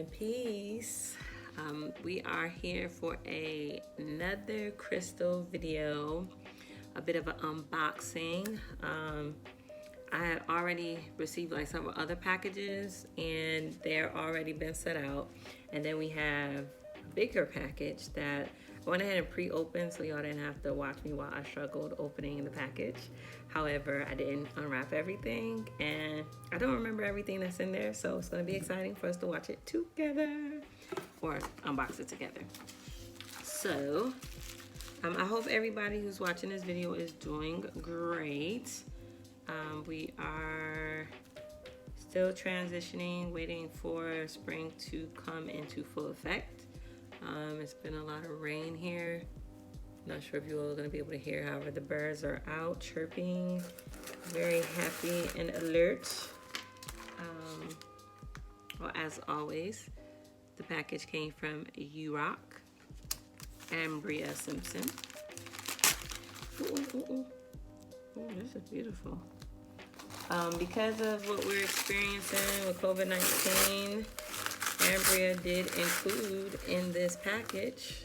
and peace. We are here for another crystal video, a bit of an unboxing. I had already received like several other packages and they're already been set out. And then we have a bigger package that I went ahead and pre-opened so y'all didn't have to watch me while I struggled opening the package. However, I didn't unwrap everything and I don't remember everything that's in there, so it's gonna be exciting for us to watch it together or unbox it together. So, I hope everybody who's watching this video is doing great. We are still transitioning, waiting for spring to come into full effect. It's been a lot of rain here. Not sure if you all are going to be able to hear, however, the birds are out chirping, very happy and alert. Well, as always, the package came from URock, Ambria Simpson. Ooh, this is beautiful. Because of what we're experiencing with COVID-19, Ambria did include in this package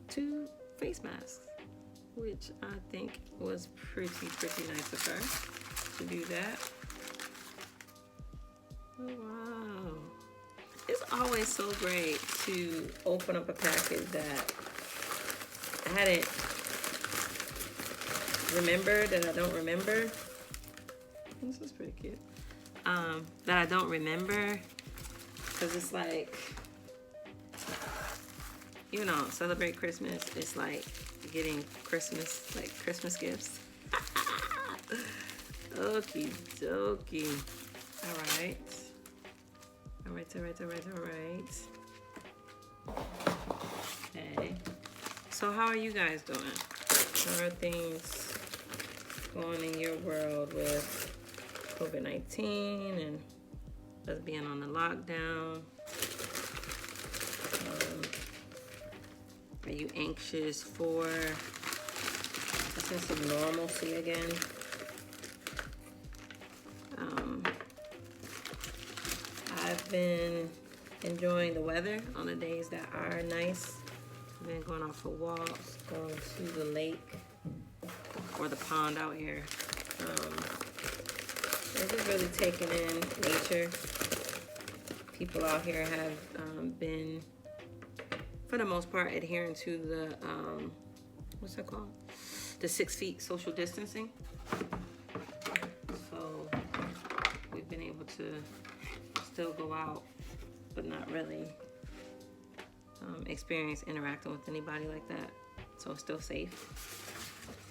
2 face masks, which I think was pretty nice of her to do that. Oh, wow. It's always so great to open up a package that I hadn't remembered, that I don't remember. This is pretty cute. That I don't remember, because it's like, you know, celebrate Christmas. It's like getting Christmas, like Christmas gifts. Okie dokie. All right. Okay. So how are you guys doing? How are things going in your world with COVID-19 and us being on the lockdown? Are you anxious for a sense of normalcy again? I've been enjoying the weather on the days that are nice. I've been going out for walks, going to the lake or the pond out here. I'm just really taking in nature. People out here have been, for the most part, adhering to the, what's that called? The 6 feet social distancing. So we've been able to still go out, but not really experience interacting with anybody like that. So it's still safe.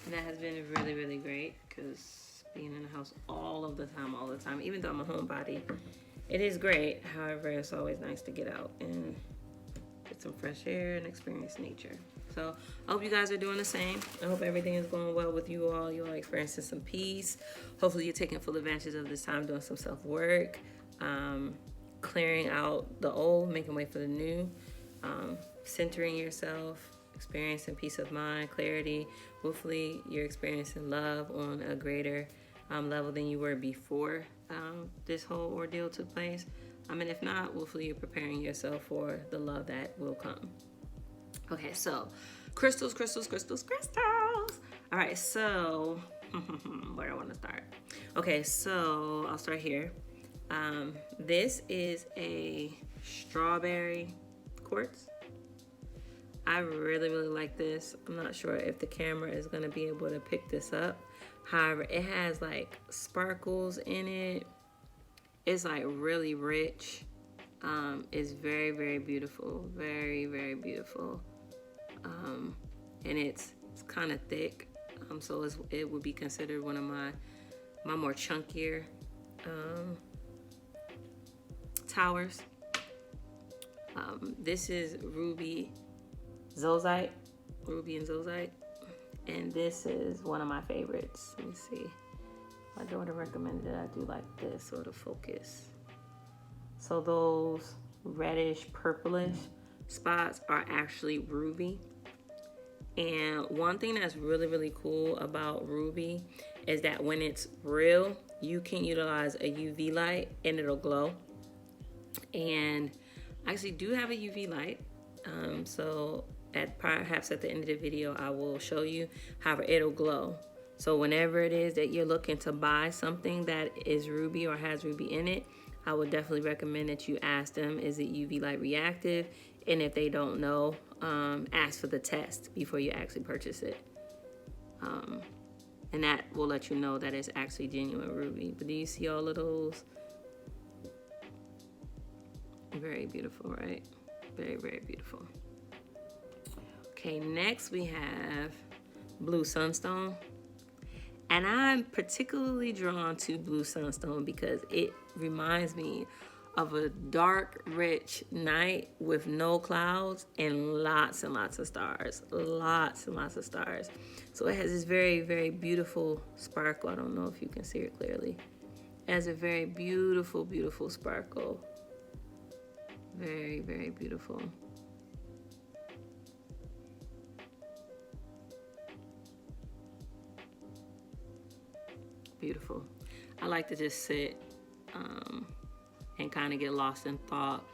And that has been really great, because being in the house all the time, even though I'm a homebody, it is great. However, it's always nice to get out and get some fresh air and experience nature. So I hope you guys are doing the same. I hope everything is going well with you all. You all experiencing some peace. Hopefully you're taking full advantage of this time, doing some self-work, clearing out the old, making way for the new, centering yourself, experiencing peace of mind, clarity. Hopefully you're experiencing love on a greater level than you were before this whole ordeal took place. And if not, hopefully you're preparing yourself for the love that will come. Okay, so crystals. All right, so where do I want to start? Okay, so I'll start here. This is a strawberry quartz. I really like this. I'm not sure if the camera is going to be able to pick this up. However, it has like sparkles in it. It's like really rich. It's very beautiful. Very beautiful. And it's kind of thick. So it would be considered one of my more chunkier towers. This is Ruby and Zoisite, and this is one of my favorites. Let me see. My daughter recommended I do like this sort of focus. So those reddish purplish spots are actually ruby. And one thing that's really cool about ruby is that when it's real, you can utilize a UV light and it'll glow. And I actually do have a UV light. So perhaps at the end of the video, I will show you. However, it'll glow. So whenever it is that you're looking to buy something that is ruby or has ruby in it, I would definitely recommend that you ask them, is it UV light reactive? And if they don't know, ask for the test before you actually purchase it. And that will let you know that it's actually genuine ruby. But do you see all of those? Very beautiful, right? Very, very beautiful. Okay, next we have blue sunstone. And I'm particularly drawn to blue sunstone because it reminds me of a dark, rich night with no clouds and lots of stars. Lots and lots of stars. So it has this very, very beautiful sparkle. I don't know if you can see it clearly. It has a very beautiful, beautiful sparkle. Very, very beautiful. Beautiful. I like to just sit and kind of get lost in thought,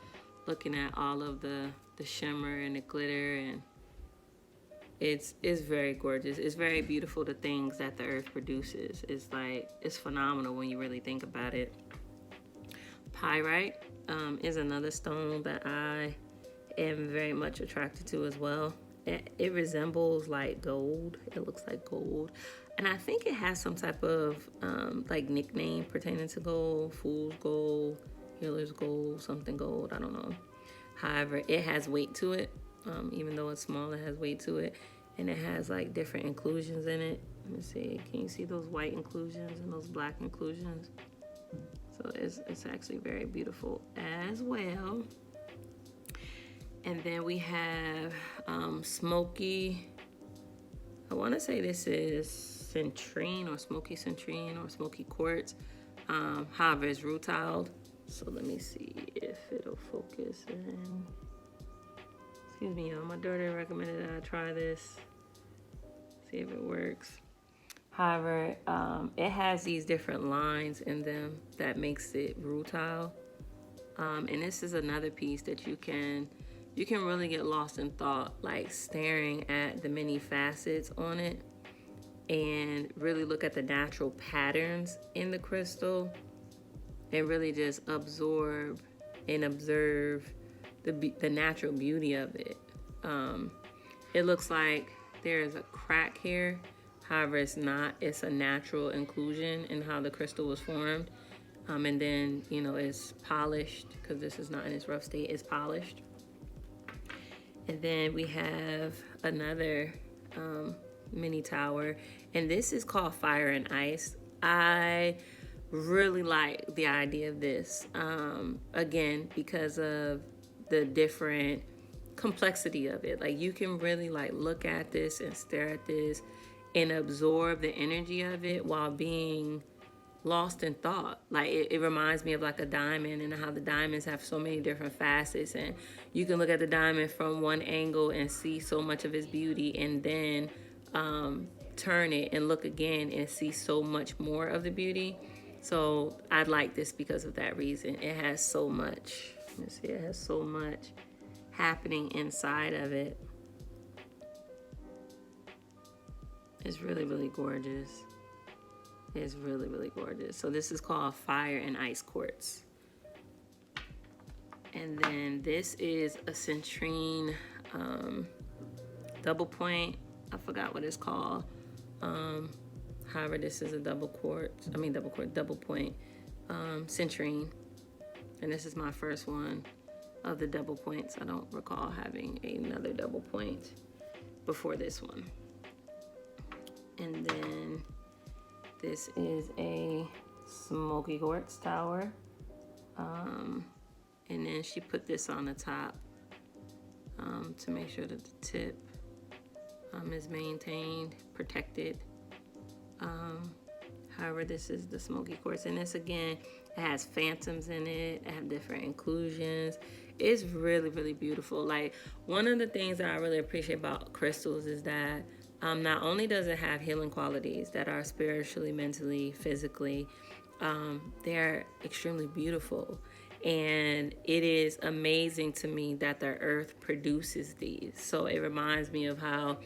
looking at all of the shimmer and the glitter, and it's very gorgeous. It's very beautiful, the things that the earth produces. It's phenomenal when you really think about it. Pyrite is another stone that I am very much attracted to as well. It resembles like gold. It looks like gold. And I think it has some type of like nickname pertaining to gold, fool's gold, healer's gold, something gold, I don't know. However, it has weight to it. Even though it's small, it has weight to it. And it has like different inclusions in it. Let me see, can you see those white inclusions and those black inclusions? So it's actually very beautiful as well. And then we have Smokey, I want to say this is Citrine or Smoky Citrine or Smokey Quartz. However, it's rutile. So let me see if it'll focus in. Excuse me, y'all. My daughter recommended that I try this. See if it works. However, it has these different lines in them that makes it rutile. And this is another piece that you can really get lost in thought, like staring at the many facets on it and really look at the natural patterns in the crystal and really just absorb and observe the natural beauty of it. It looks like there's a crack here. However, it's not. It's a natural inclusion in how the crystal was formed. And then, you know, it's polished because this is not in its rough state. It's polished. And then we have another mini tower, and this is called Fire and Ice. I really like the idea of this, again, because of the different complexity of it. Like, you can really like look at this and stare at this and absorb the energy of it while being lost in thought. Like it reminds me of like a diamond and how the diamonds have so many different facets, and you can look at the diamond from one angle and see so much of its beauty, and then turn it and look again and see so much more of the beauty. So I like this because of that reason. It has so much. Let me see, it has so much happening inside of it. It's really, really gorgeous. It's really, really gorgeous. So this is called Fire and Ice Quartz. And then this is a Citrine double point. I forgot what it's called. However, this is a double point Citrine. And this is my first one of the double points. I don't recall having another double point before this one. And then this is a Smokey Quartz tower. And then she put this on the top to make sure that the tip is maintained, protected. However, this is the Smokey Quartz. And this, again, it has phantoms in it. It have different inclusions. It's really, really beautiful. Like, one of the things that I really appreciate about crystals is that not only does it have healing qualities that are spiritually, mentally, physically, they're extremely beautiful. And it is amazing to me that the earth produces these. So it reminds me of how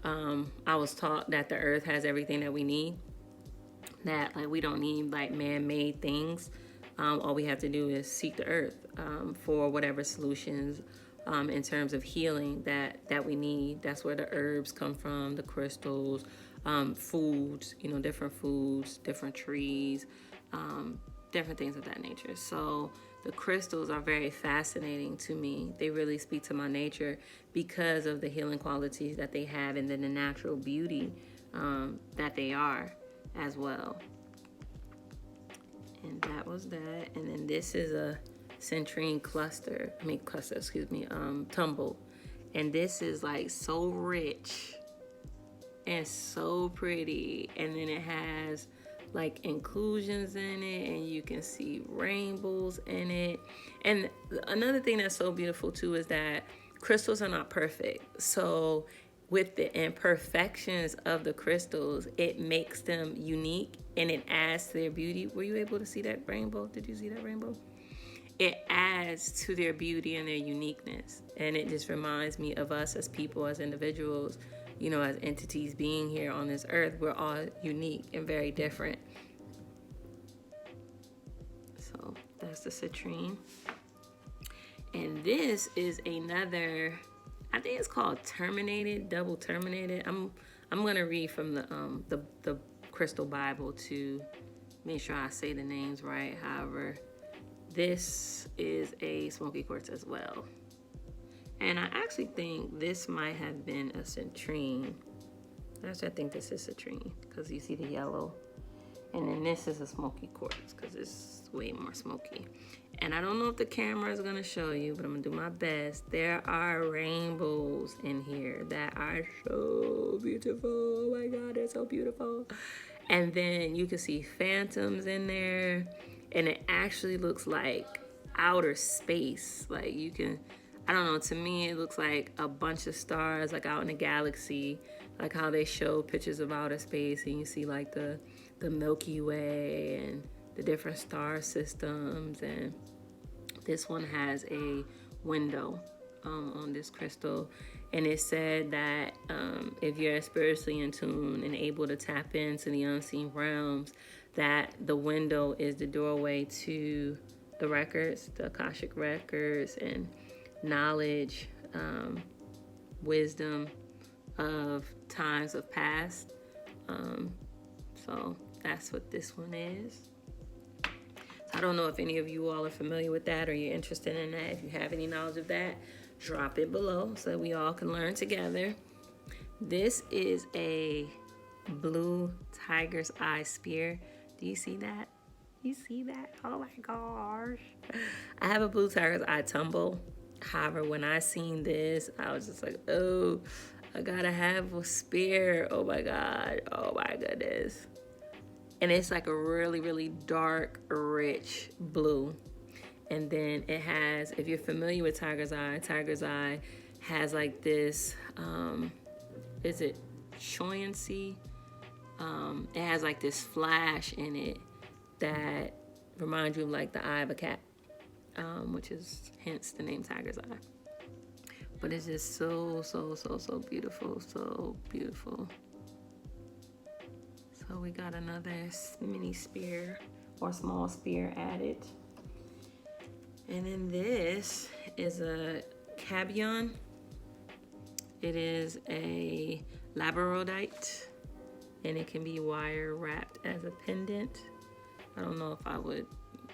I was taught that the earth has everything that we need, that like we don't need like man-made things. All we have to do is seek the earth for whatever solutions in terms of healing that we need. That's where the herbs come from, the crystals, foods, you know, different foods, different trees, different things of that nature. So the crystals are very fascinating to me. They really speak to my nature because of the healing qualities that they have, and then the natural beauty that they are as well. And that was that. And then this is a Citrine Tumble. And this is like so rich and so pretty. And then it has like inclusions in it, and you can see rainbows in it. And another thing that's so beautiful too is that crystals are not perfect. So with the imperfections of the crystals, it makes them unique and it adds to their beauty. Were you able to see that rainbow? Did you see that rainbow? It adds to their beauty and their uniqueness. And it just reminds me of us as people, as individuals, you know, as entities being here on this earth. We're all unique and very different. So that's the citrine. And this is another, I think it's called terminated, double terminated. I'm gonna read from the Crystal Bible to make sure I say the names right. However, this is a Smokey Quartz as well. And I actually think this might have been a citrine. Actually, I think this is citrine because you see the yellow. And then this is a Smokey Quartz because it's way more smoky. And I don't know if the camera is going to show you, but I'm going to do my best. There are rainbows in here that are so beautiful. Oh my God, they're so beautiful. And then you can see phantoms in there. And it actually looks like outer space. Like you can, I don't know, to me it looks like a bunch of stars like out in the galaxy, like how they show pictures of outer space and you see like the Milky Way and the different star systems. And this one has a window on this crystal, and it said that if you're spiritually in tune and able to tap into the unseen realms, that the window is the doorway to the records, the Akashic records, and knowledge, wisdom of times of past. So that's what this one is. So I don't know if any of you all are familiar with that or you're interested in that. If you have any knowledge of that, drop it below so we all can learn together. This is a blue tiger's eye spear. Do you see that? You see that? Oh my gosh. I have a blue tiger's eye tumble. However, when I seen this, I was just like, oh, I gotta have a spear. Oh my God. Oh my goodness. And it's like a really, really dark, rich blue. And then it has, if you're familiar with tiger's eye has like this, is it choyancy? It has like this flash in it that reminds you of like the eye of a cat, which is hence the name tiger's eye. But it's just so, so, so, so beautiful, so beautiful. So we got another mini spear or small spear added. And then this is a cabion. It is a Labradorite, and it can be wire wrapped as a pendant. I don't know if I would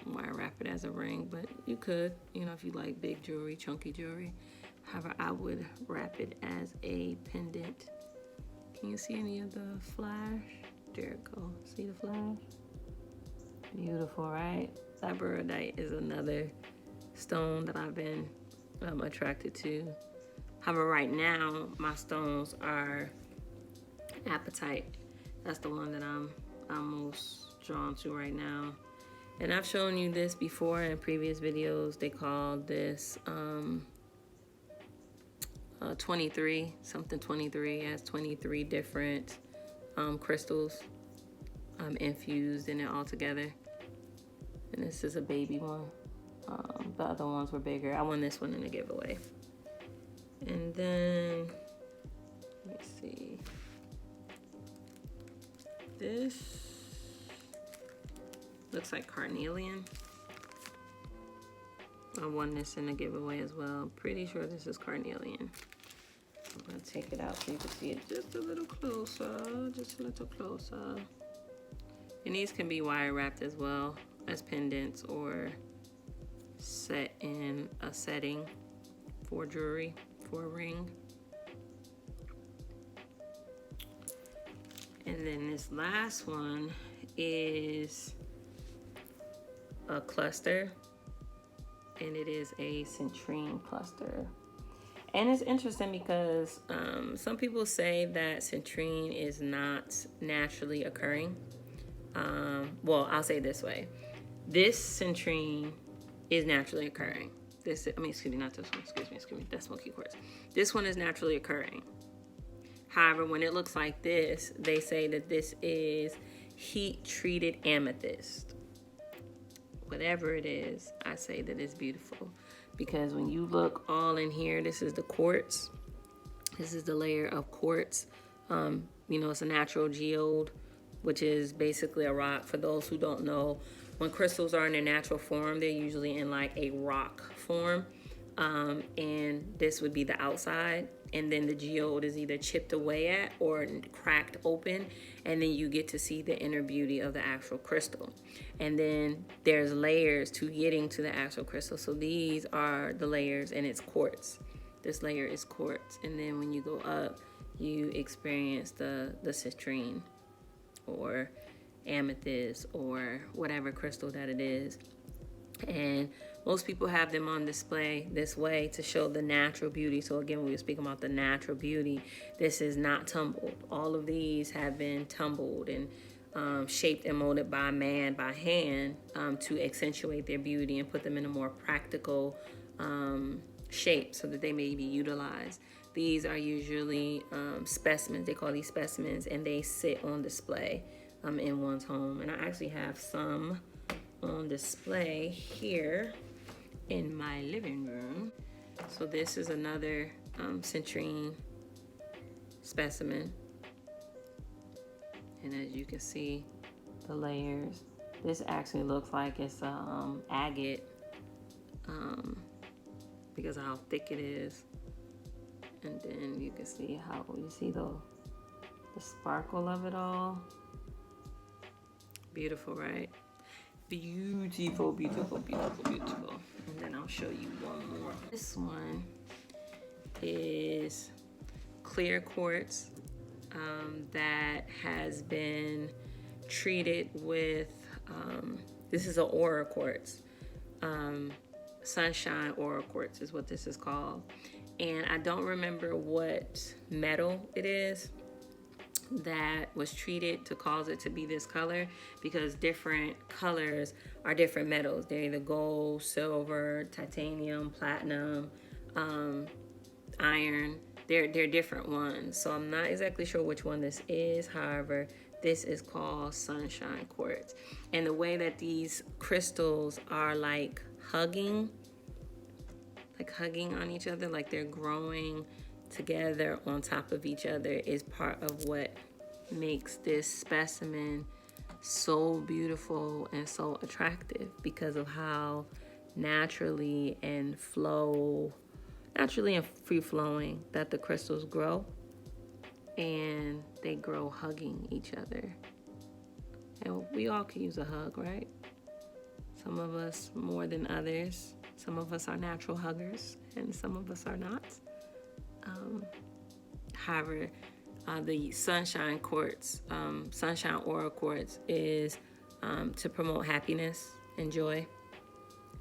wire wrap it as a ring, but you could, you know, if you like big jewelry, chunky jewelry. However, I would wrap it as a pendant. Can you see any of the flash? There it goes. See the flash? Beautiful, right? Labradorite is another stone that I've been attracted to. However, right now my stones are apatite. That's the one that I'm most drawn to right now. And I've shown you this before in previous videos. They call this 23, something 23. It has 23 different crystals infused in it all together. And this is a baby one. The other ones were bigger. I won this one in a giveaway. And then, let me see. This looks like carnelian. I won this in a giveaway as well. Pretty sure this is carnelian. I'm gonna take it out so you can see it just a little closer, just a little closer. And these can be wire wrapped as well as pendants or set in a setting for jewelry, for a ring. And then this last one is a cluster, and it is a Citrine Cluster. And it's interesting because some people say that citrine is not naturally occurring. Well, I'll say it this way. This citrine is naturally occurring. Excuse me, not this one, excuse me, that's Smokey Quartz. This one is naturally occurring. However, when it looks like this, they say that this is heat-treated amethyst. Whatever it is, I say that it's beautiful. Because when you look all in here, this is the quartz. This is the layer of quartz. You know, it's a natural geode, which is basically a rock. For those who don't know, when crystals are in their natural form, they're usually in like a rock form. And this would be the outside. And then the geode is either chipped away at or cracked open. And then you get to see the inner beauty of the actual crystal. And then there's layers to getting to the actual crystal. So these are the layers, and it's quartz. This layer is quartz. And then when you go up, you experience the citrine or amethyst or whatever crystal that it is. And most people have them on display this way to show the natural beauty. So again, we were speaking about the natural beauty. This is not tumbled. All of these have been tumbled and shaped and molded by man, by hand, to accentuate their beauty and put them in a more practical shape so that they may be utilized. These are usually specimens. They call these specimens, and they sit on display in one's home. And I actually have some on display here in my living room. So this is another citrine specimen, and as you can see the layers, this actually looks like it's agate because of how thick it is. And then you can see how you see the sparkle of it all. Beautiful, right? Beautiful, beautiful, beautiful, beautiful. And then I'll show you one more. This one is Clear Quartz that has been treated with, this is an Aura Quartz. Sunshine Aura Quartz is what this is called. And I don't remember what metal it is that was treated to cause it to be this color, because different colors are different metals. They're either gold, silver, titanium, platinum, iron. They're different ones. So I'm not exactly sure which one this is. However, this is called Sunshine Quartz. And the way that these crystals are like hugging on each other, like they're growing together on top of each other, is part of what makes this specimen so beautiful and so attractive, because of how naturally and free flowing that the crystals grow, and they grow hugging each other. And we all could use a hug, right? Some of us more than others. Some of us are natural huggers and some of us are not. However, the Sunshine Quartz, Sunshine Aura Quartz is to promote happiness and joy.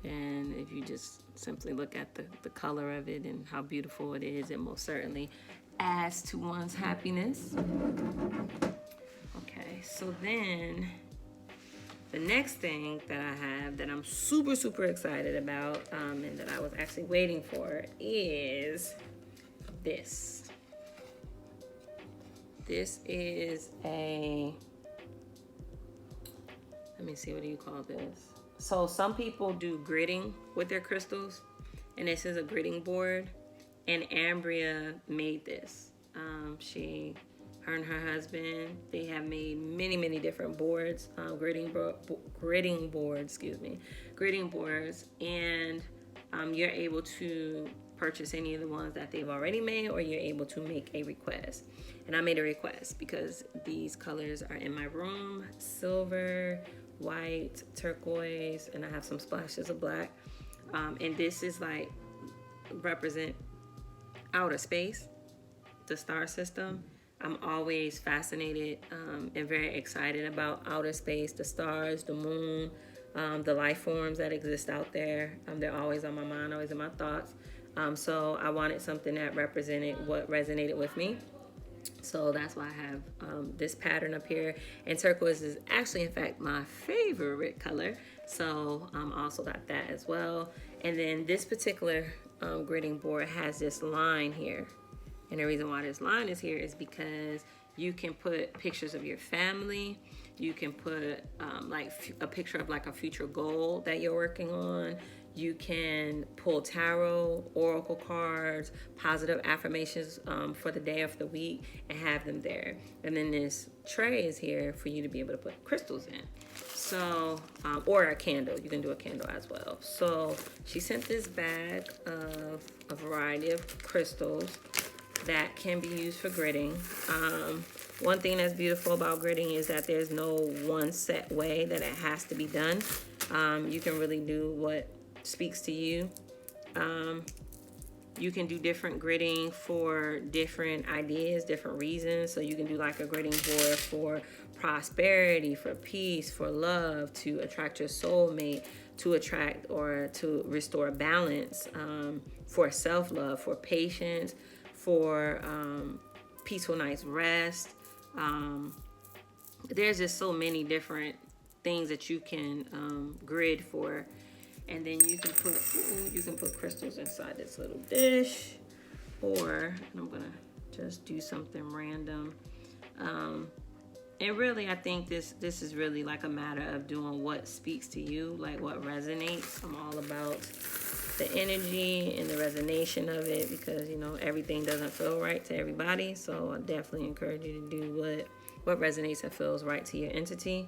And if you just simply look at the color of it and how beautiful it is, it most certainly adds to one's happiness. Okay, so then the next thing that I have that I'm super, super excited about and that I was actually waiting for is this. This is a, let me see, what do you call this? So some people do gridding with their crystals, and this is a gridding board. And Ambria made this. Her and her husband, they have made many different boards, gridding boards, and you're able to purchase any of the ones that they've already made, or you're able to make a request. And I made a request because these colors are in my room: silver, white, turquoise, and I have some splashes of black. And this is like represent outer space, the star system. I'm always fascinated and very excited about outer space, the stars, the moon, the life forms that exist out there. They're always on my mind, always in my thoughts. So I wanted something that represented what resonated with me. So that's why I have this pattern up here. And turquoise is actually, in fact, my favorite color. So also got that as well. And then this particular gridding board has this line here. And the reason why this line is here is because you can put pictures of your family. You can put like a picture of like a future goal that you're working on. You can pull tarot, oracle cards, positive affirmations for the day or for the week, and have them there. And then this tray is here for you to be able to put crystals in. So, or a candle. You can do a candle as well. So she sent this bag of a variety of crystals that can be used for gridding. One thing that's beautiful about gridding is that there's no one set way that it has to be done. You can really do what speaks to you. You can do different gridding for different ideas, different reasons. So you can do like a gridding board for prosperity, for peace, for love, to attract your soulmate, to attract or to restore balance, for self-love, for patience, for peaceful night's rest. There's just so many different things that you can grid for. And then you can put crystals inside this little dish, or I'm gonna just do something random. And really, I think this is really like a matter of doing what speaks to you, like what resonates. I'm all about the energy and the resonation of it, because you know everything doesn't feel right to everybody. So I definitely encourage you to do what resonates and feels right to your entity.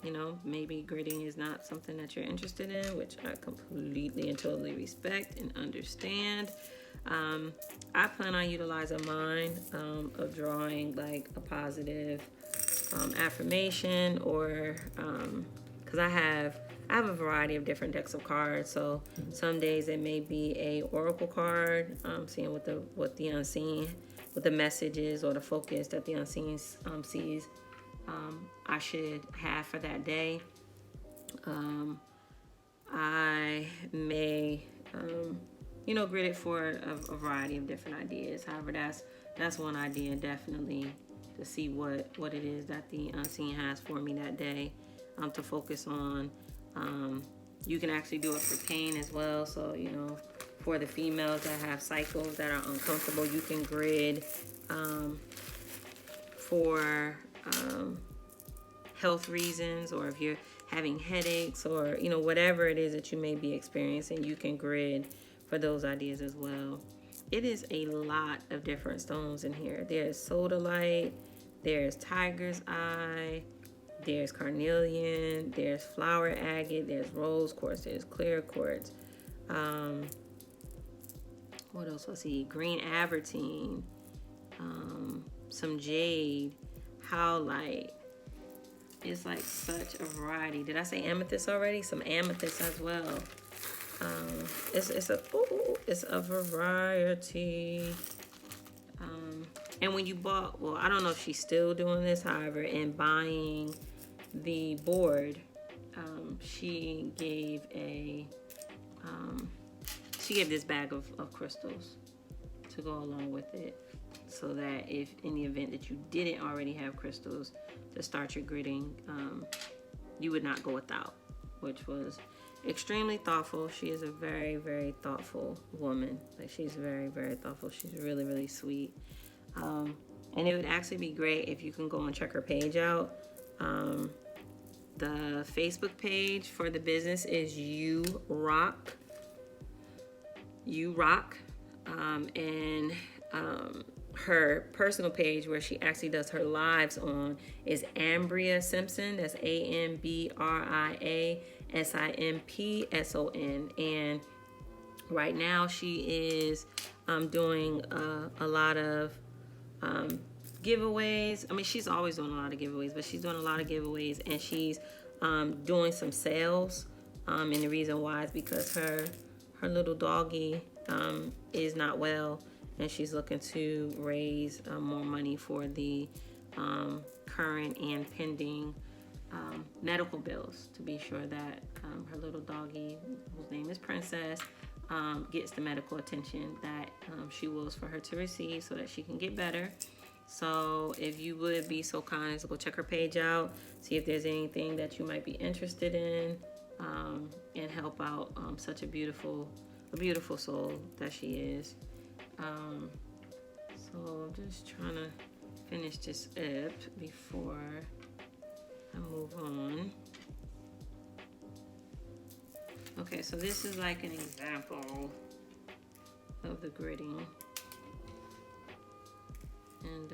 You know, maybe gridding is not something that you're interested in, which I completely and totally respect and understand. I plan on utilizing mine of drawing like a positive affirmation, or because I have a variety of different decks of cards. So some days it may be a oracle card, seeing what the unseen, what the message is, or the focus that the unseen sees I should have for that day. I may grid it for a variety of different ideas. However, that's one idea, definitely, to see what it is that the unseen has for me that day, to focus on. You can actually do it for pain as well. So, you know, for the females that have cycles that are uncomfortable, you can grid for health reasons, or if you're having headaches, or you know, whatever it is that you may be experiencing, you can grid for those ideas as well. It is a lot of different stones in here. There's sodalite, there's tiger's eye, there's carnelian, there's flower agate, there's rose quartz, there's clear quartz. What else? Let's see. Green avertine, some jade, howlite. It's like such a variety. Did I say amethyst already? Some amethyst as well. It's a variety. And when you bought, well, I don't know if she's still doing this. However, in buying the board, she gave this bag of crystals to go along with it, so that if in the event that you didn't already have crystals to start your gridding, you would not go without, which was extremely thoughtful. She is a very, very thoughtful woman. Like, she's very, very thoughtful. She's really, really sweet. And it would actually be great if you can go and check her page out. The Facebook page for the business is You Rock. And her personal page where she actually does her lives on is Ambria Simpson. That's AMBRIASIMPSON. And right now she is doing a lot of giveaways. I mean, she's always doing a lot of giveaways, but she's doing a lot of giveaways, and she's doing some sales. And the reason why is because her little doggy is not well, and she's looking to raise more money for the current and pending medical bills, to be sure that her little doggy, whose name is Princess, gets the medical attention that she wills for her to receive so that she can get better. So if you would be so kind as to go check her page out, see if there's anything that you might be interested in, and help out such a beautiful soul that she is. So I'm just trying to finish this up before I move on. Okay, so this is like an example of the gridding. And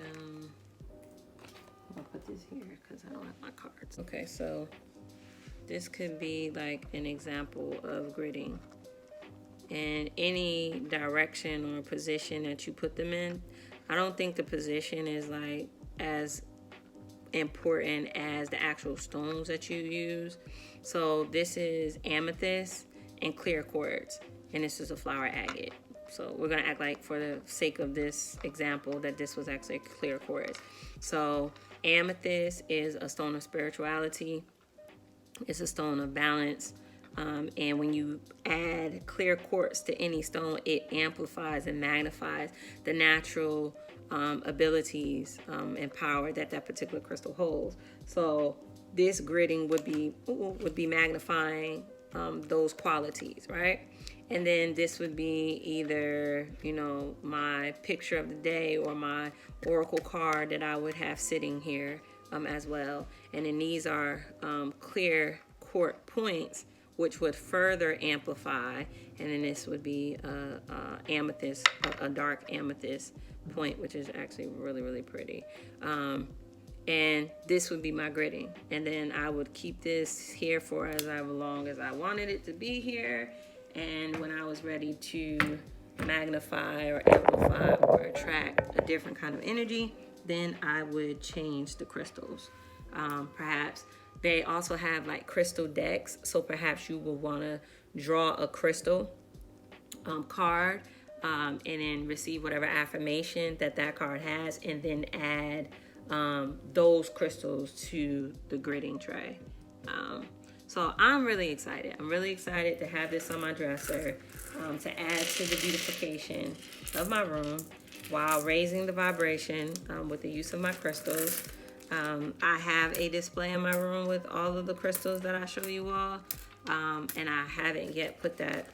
I'll put this here because I don't have my cards. Okay, so this could be like an example of gridding. And any direction or position that you put them in, I don't think the position is like as important as the actual stones that you use. So this is amethyst and clear quartz, and this is a flower agate. So we're gonna act like, for the sake of this example, that this was actually clear quartz. So amethyst is a stone of spirituality. It's a stone of balance. And when you add clear quartz to any stone, it amplifies and magnifies the natural abilities and power that particular crystal holds. So this gridding would be magnifying those qualities, right? And then this would be either, my picture of the day or my oracle card that I would have sitting here as well. And then these are clear quartz points, which would further amplify. And then this would be amethyst, a dark amethyst point, which is actually really, really pretty. And this would be my gridding. And then I would keep this here for as long as I wanted it to be here. And when I was ready to magnify or amplify or attract a different kind of energy, then I would change the crystals. Perhaps they also have like crystal decks. So perhaps you will want to draw a crystal card and then receive whatever affirmation that card has, and then add those crystals to the gridding tray. So I'm really excited. I'm really excited to have this on my dresser to add to the beautification of my room while raising the vibration with the use of my crystals. I have a display in my room with all of the crystals that I show you all, and I haven't yet put that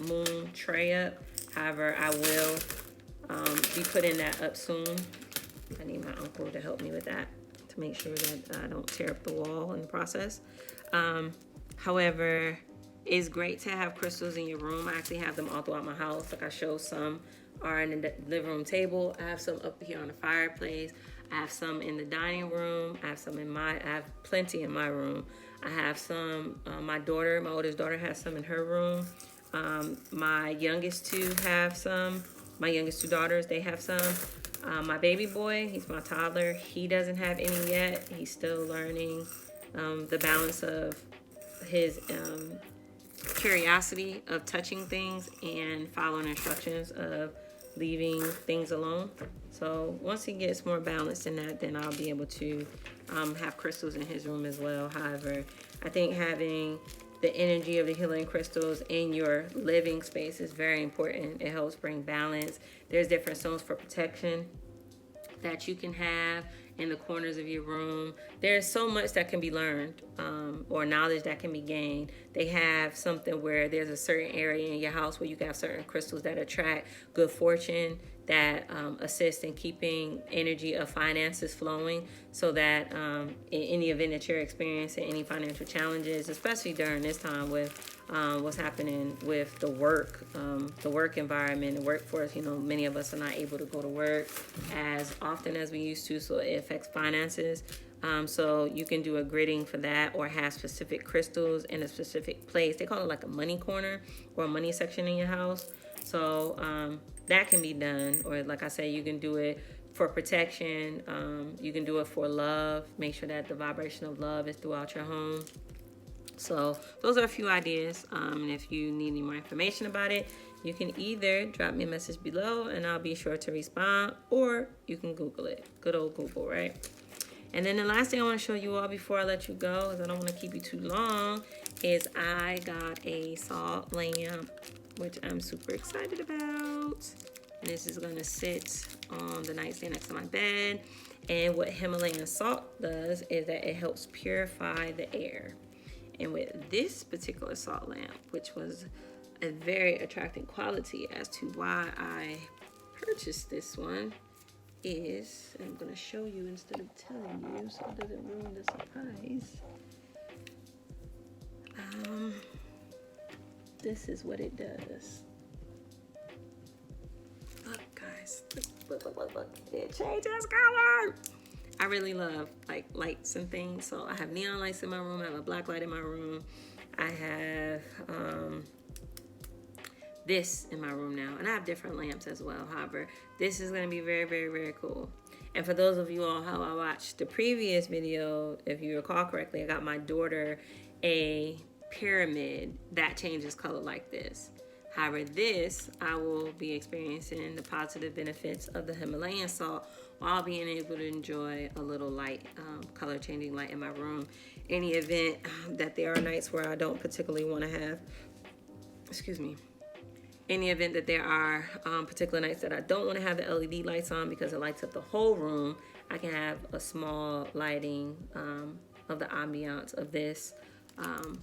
moon tray up. However, I will be putting that up soon. I need my uncle to help me with that, to make sure that I don't tear up the wall in the process. However, it's great to have crystals in your room. I actually have them all throughout my house. Like I showed, some are in the living room table. I have some up here on the fireplace. I have some in the dining room. I have plenty in my room. I have some, my oldest daughter has some in her room. My youngest two have some. My youngest two daughters, they have some. My baby boy, he's my toddler. He doesn't have any yet. He's still learning the balance of his curiosity of touching things and following instructions of leaving things alone. So once he gets more balanced in that, then I'll be able to have crystals in his room as well. However, I think having the energy of the healing crystals in your living space is very important. It helps bring balance. There's different stones for protection that you can have, in the corners of your room. There's so much that can be learned, or knowledge that can be gained. They have something where there's a certain area in your house where you got certain crystals that attract good fortune, that assist in keeping energy of finances flowing, so that in any event that you're experiencing any financial challenges, especially during this time with what's happening with the work environment, the workforce, you know, many of us are not able to go to work as often as we used to, so it affects finances. So you can do a gridding for that, or have specific crystals in a specific place. They call it like a money corner or a money section in your house. So that can be done. Or like I said, you can do it for protection. You can do it for love. Make sure that the vibration of love is throughout your home. So those are a few ideas. And if you need any more information about it, you can either drop me a message below and I'll be sure to respond, or you can Google it. Good old Google, right? And then the last thing I want to show you all before I let you go, because I don't want to keep you too long, is I got a salt lamp, which I'm super excited about. And this is going to sit on the nightstand next to my bed. And what Himalayan salt does is that it helps purify the air. And with this particular salt lamp, which was a very attractive quality as to why I purchased this one, is, I'm going to show you instead of telling you so it doesn't ruin the surprise. This is what it does. Look, guys. Look. It changes color. I really love like lights and things. So I have neon lights in my room. I have a black light in my room. I have this in my room now, and I have different lamps as well. However, this is going to be very, very, very cool. And for those of you all how I watched the previous video, if you recall correctly, I got my daughter a pyramid that changes color like this. However, this, I will be experiencing the positive benefits of the Himalayan salt while being able to enjoy a little light, color changing light in my room. Any event that there are nights where I don't particularly want to have, any event that there are particular nights that I don't want to have the LED lights on because it lights up the whole room, I can have a small lighting of the ambiance of this.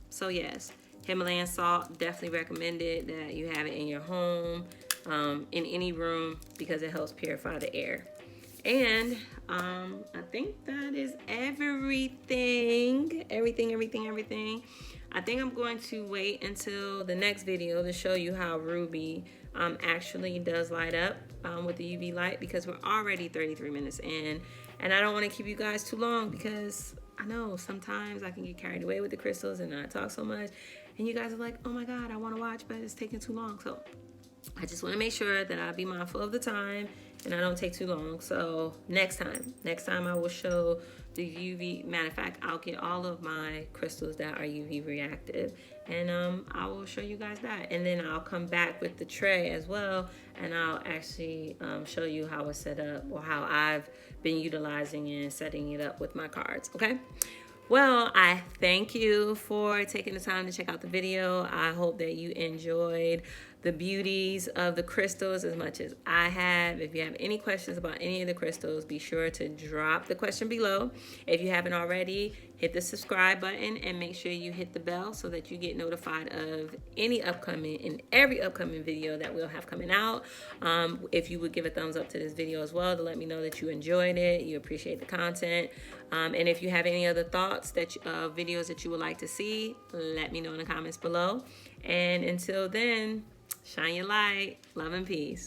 So yes, Himalayan salt, definitely recommended that you have it in your home, in any room, because it helps purify the air. And I think that is everything. I think I'm going to wait until the next video to show you how Ruby actually does light up with the UV light, because we're already 33 minutes in, and I don't want to keep you guys too long, because I know sometimes I can get carried away with the crystals and I talk so much, and you guys are like, oh my God, I want to watch, but it's taking too long. So I just want to make sure that I be mindful of the time and I don't take too long. So next time I will show the UV. Matter of fact, I'll get all of my crystals that are UV reactive, and I will show you guys that. And then I'll come back with the tray as well, and I'll actually show you how it's set up, or how I've been utilizing and setting it up with my cards. Okay. Well, I thank you for taking the time to check out the video. I hope that you enjoyed the beauties of the crystals as much as I have. If you have any questions about any of the crystals, be sure to drop the question below. If you haven't already, hit the subscribe button and make sure you hit the bell so that you get notified of any upcoming and every upcoming video that we'll have coming out. If you would give a thumbs up to this video as well to let me know that you enjoyed it, you appreciate the content. And if you have any other thoughts that videos that you would like to see, let me know in the comments below. And until then, shine your light. Love and peace.